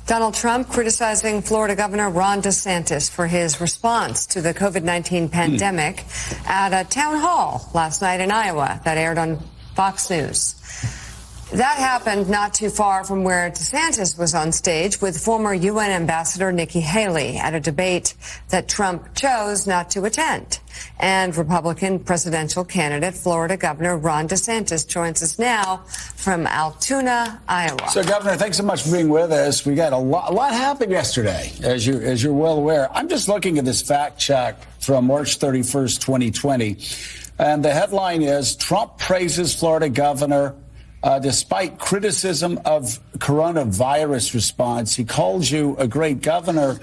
Donald Trump criticizing Florida Governor Ron DeSantis for his response to the COVID-19 pandemic at a town hall last night in Iowa that aired on Fox News. That happened not too far from where DeSantis was on stage with former UN Ambassador Nikki Haley at a debate that Trump chose not to attend. And Republican presidential candidate Florida Governor Ron DeSantis joins us now from Altoona, Iowa. So, Governor, thanks so much for being with us. We got a lot happened yesterday, as you're well aware. I'm just looking at this fact check from March 31st, 2020. And the headline is, Trump praises Florida governor despite criticism of coronavirus response. He calls you a great governor.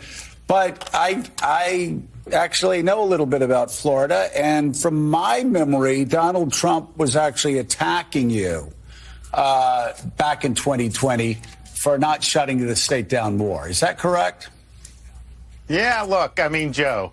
But I actually know a little bit about Florida. And from my memory, Donald Trump was actually attacking you back in 2020 for not shutting the state down more. Is that correct? Yeah, look, I mean, Joe,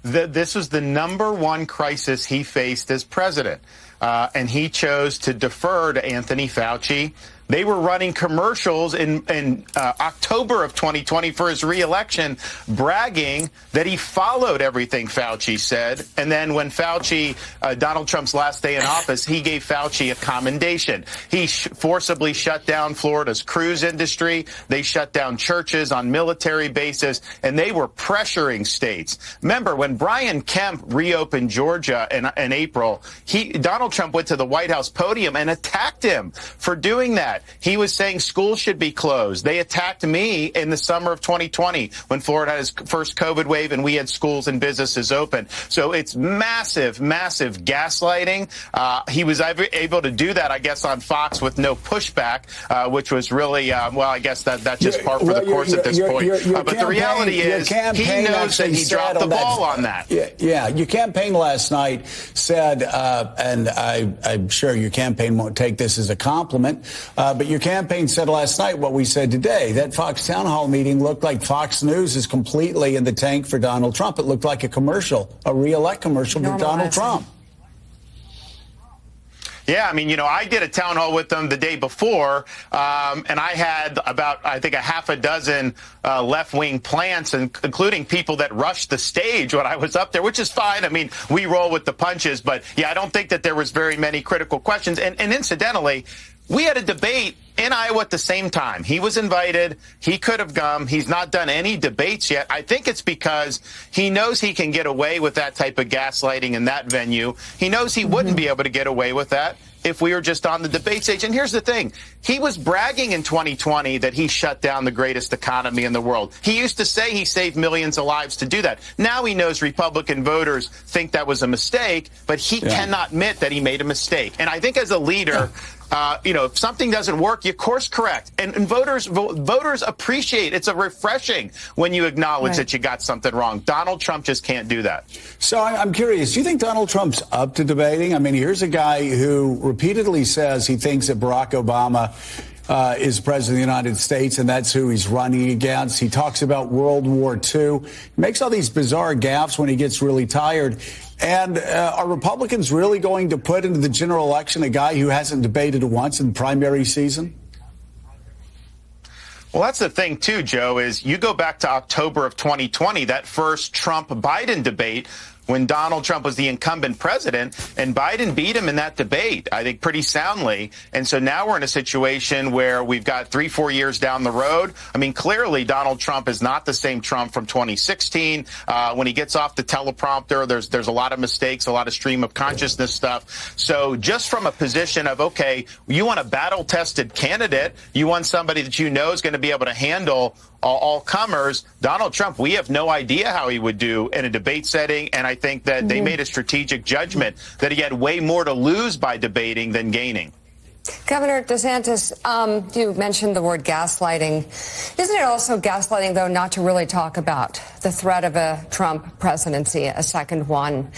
this was the number one crisis he faced as president. And he chose to defer to Anthony Fauci. They were running commercials in October of 2020 for his reelection, bragging that he followed everything Fauci said. And then when Fauci, Donald Trump's last day in office, he gave Fauci a commendation. He forcibly shut down Florida's cruise industry. They shut down churches on military bases, and they were pressuring states. Remember, when Brian Kemp reopened Georgia in April, Donald Trump went to the White House podium and attacked him for doing that. He was saying schools should be closed. They attacked me in the summer of 2020 when Florida had his first COVID wave and we had schools and businesses open. So it's massive, massive gaslighting. He was able to do that, I guess, on Fox with no pushback, which was really, well, I guess that's just par for the course at this point. But the reality is he knows that he dropped the ball on that. Yeah, your campaign last night said, and I'm sure your campaign won't take this as a compliment, but your campaign said last night what we said today. That Fox town hall meeting looked like Fox News is completely in the tank for Donald Trump. It looked like a commercial, a re-elect commercial for Donald Trump. Yeah, I mean, you know, I did a town hall with them the day before, and I had about, I think, a half a dozen left-wing plants, including people that rushed the stage when I was up there, which is fine. I mean, we roll with the punches. But, yeah, I don't think that there was very many critical questions. And incidentally, we had a debate in Iowa at the same time. He was invited. He could have come. He's not done any debates yet. I think it's because he knows he can get away with that type of gaslighting in that venue. He knows he wouldn't be able to get away with that if we were just on the debate stage. And here's the thing. He was bragging in 2020 that he shut down the greatest economy in the world. He used to say he saved millions of lives to do that. Now he knows Republican voters think that was a mistake, but he cannot admit that he made a mistake. And I think as a leader, you know, if something doesn't work, you course correct. And voters appreciate it's a refreshing when you acknowledge that you got something wrong. Donald Trump just can't do that. So I'm curious, do you think Donald Trump's up to debating? I mean, here's a guy who repeatedly says he thinks that Barack Obama is president of the United States, and that's who he's running against. He talks about World War II. He makes all these bizarre gaffes when he gets really tired. And are Republicans really going to put into the general election a guy who hasn't debated once in primary season? Well, that's the thing, too, Joe, is you go back to October of 2020, that first Trump-Biden debate, when Donald Trump was the incumbent president, and Biden beat him in that debate, I think, pretty soundly. And so now we're in a situation where we've got 3-4 years down the road. I mean, clearly, Donald Trump is not the same Trump from 2016. When he gets off the teleprompter, there's a lot of mistakes, a lot of stream of consciousness stuff. So just from a position of, OK, you want a battle-tested candidate, you want somebody that you know is going to be able to handle all comers. Donald Trump, we have no idea how he would do in a debate setting. And I think that they made a strategic judgment that he had way more to lose by debating than gaining. Governor DeSantis, you mentioned the word gaslighting. Isn't it also gaslighting, though, not to really talk about the threat of a Trump presidency, a second one?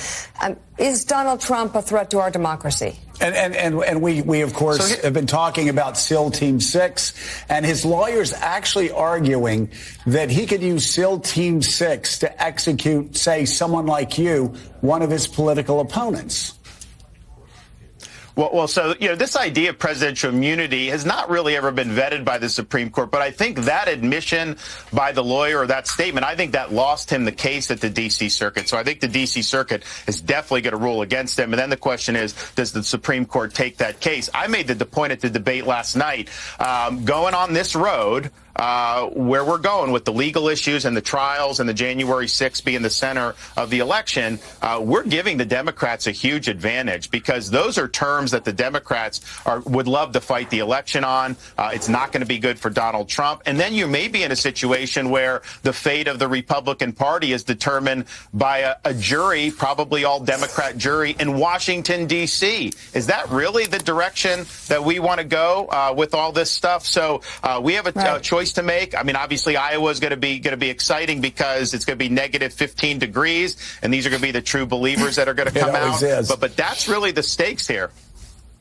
Is Donald Trump a threat to our democracy? And we of course, have been talking about SEAL Team 6, and his lawyer's actually arguing that he could use SEAL Team 6 to execute, say, someone like you, one of his political opponents. Well, so, this idea of presidential immunity has not really ever been vetted by the Supreme Court. But I think that admission by the lawyer or that statement, I think that lost him the case at the D.C. Circuit. So I think the D.C. Circuit is definitely going to rule against him. And then the question is, does the Supreme Court take that case? I made the point at the debate last night, going on this road, where we're going with the legal issues and the trials and the January 6th being the center of the election, we're giving the Democrats a huge advantage because those are terms that the Democrats would love to fight the election on. It's not going to be good for Donald Trump. And then you may be in a situation where the fate of the Republican Party is determined by a jury, probably all Democrat jury in Washington, D.C. Is that really the direction that we want to go with all this stuff? So we have a choice to make. I mean, obviously, Iowa is going to be exciting because it's going to be negative 15 degrees, and these are going to be the true believers that are going to come out. But that's really the stakes here.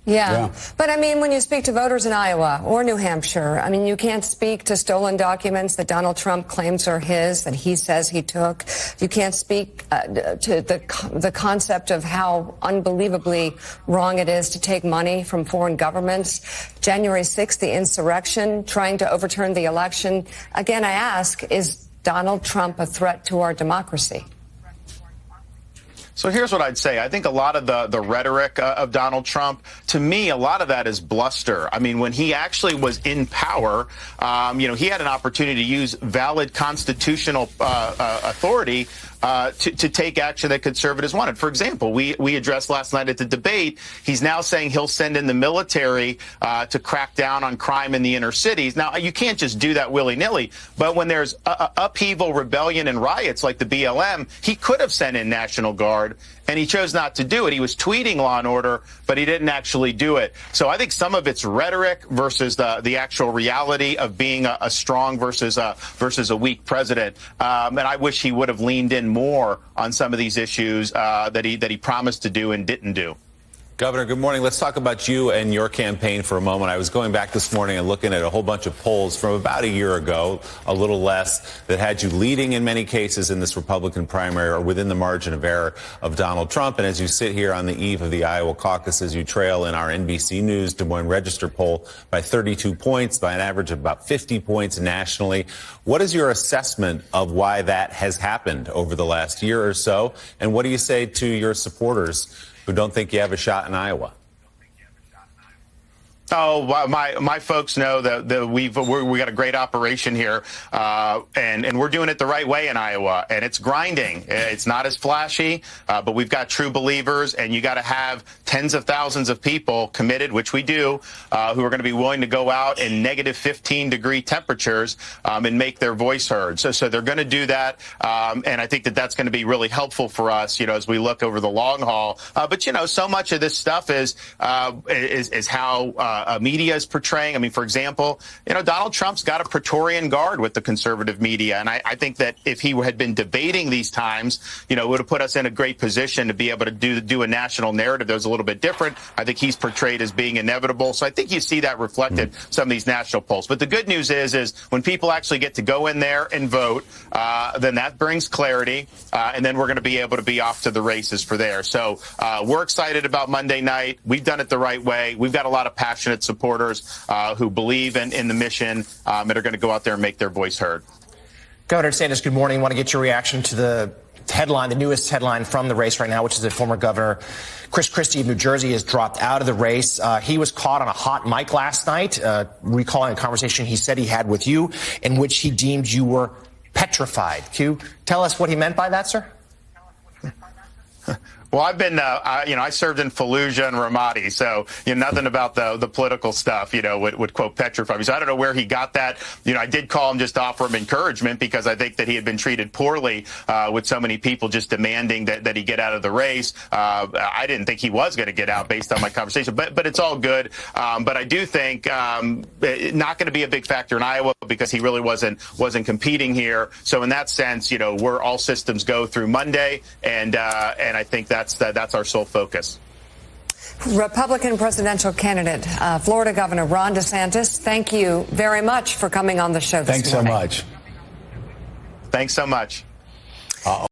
Yeah. But I mean, when you speak to voters in Iowa or New Hampshire, I mean, you can't speak to stolen documents that Donald Trump claims are his, that he says he took. You can't speak to the concept of how unbelievably wrong it is to take money from foreign governments. January 6th, the insurrection, trying to overturn the election. Again, I ask, is Donald Trump a threat to our democracy? So here's what I'd say. I think a lot of the rhetoric of Donald Trump, to me, a lot of that is bluster. I mean, when he actually was in power, he had an opportunity to use valid constitutional authority to take action that conservatives wanted. For example, we addressed last night at the debate, he's now saying he'll send in the military to crack down on crime in the inner cities. Now, you can't just do that willy-nilly, but when there's upheaval, rebellion, and riots like the BLM, he could have sent in National Guard, and he chose not to do it. He was tweeting law and order, but he didn't actually do it. So I think some of it's rhetoric versus the actual reality of being a strong versus a weak president. And I wish he would have leaned in more on some of these issues that he promised to do and didn't do. Governor, good morning. Let's talk about you and your campaign for a moment. I was going back this morning and looking at a whole bunch of polls from about a year ago, a little less, that had you leading in many cases in this Republican primary or within the margin of error of Donald Trump. And as you sit here on the eve of the Iowa caucuses, you trail in our NBC News Des Moines Register poll by 32 points, by an average of about 50 points nationally. What is your assessment of why that has happened over the last year or so? And what do you say to your supporters who don't think you have a shot in Iowa? Oh, my folks know that we got a great operation here, and we're doing it the right way in Iowa, and it's grinding. It's not as flashy, but we've got true believers, and you got to have tens of thousands of people committed, which we do, who are going to be willing to go out in negative 15-degree temperatures and make their voice heard. So they're going to do that, and I think that's going to be really helpful for us, as we look over the long haul. But so much of this stuff is how media is portraying. I mean, for example, Donald Trump's got a Praetorian Guard with the conservative media. And I think that if he had been debating these times, it would have put us in a great position to be able to do a national narrative that was a little bit different. I think he's portrayed as being inevitable. So I think you see that reflected in some of these national polls. But the good news is when people actually get to go in there and vote, then that brings clarity. And then we're going to be able to be off to the races for there. So we're excited about Monday night. We've done it the right way. We've got a lot of passionate supporters who believe in the mission and are going to go out there and make their voice heard. Governor DeSantis, good morning. I want to get your reaction to the headline, the newest headline from the race right now, which is that former Governor Chris Christie of New Jersey has dropped out of the race. He was caught on a hot mic last night, recalling a conversation he said he had with you in which he deemed you were petrified. Can you tell us what he meant by that, sir? Well, I've been, I served in Fallujah and Ramadi, so nothing about the political stuff, would quote petrify me. So I don't know where he got that. I did call him just to offer him encouragement because I think that he had been treated poorly with so many people just demanding that he get out of the race. I didn't think he was going to get out based on my conversation, but it's all good. But I do think not going to be a big factor in Iowa because he really wasn't competing here. So in that sense, we're all systems go through Monday, and I think that's our sole focus. Republican presidential candidate, Florida Governor Ron DeSantis, thank you very much for coming on the show this morning. Thanks so much. Thanks so much.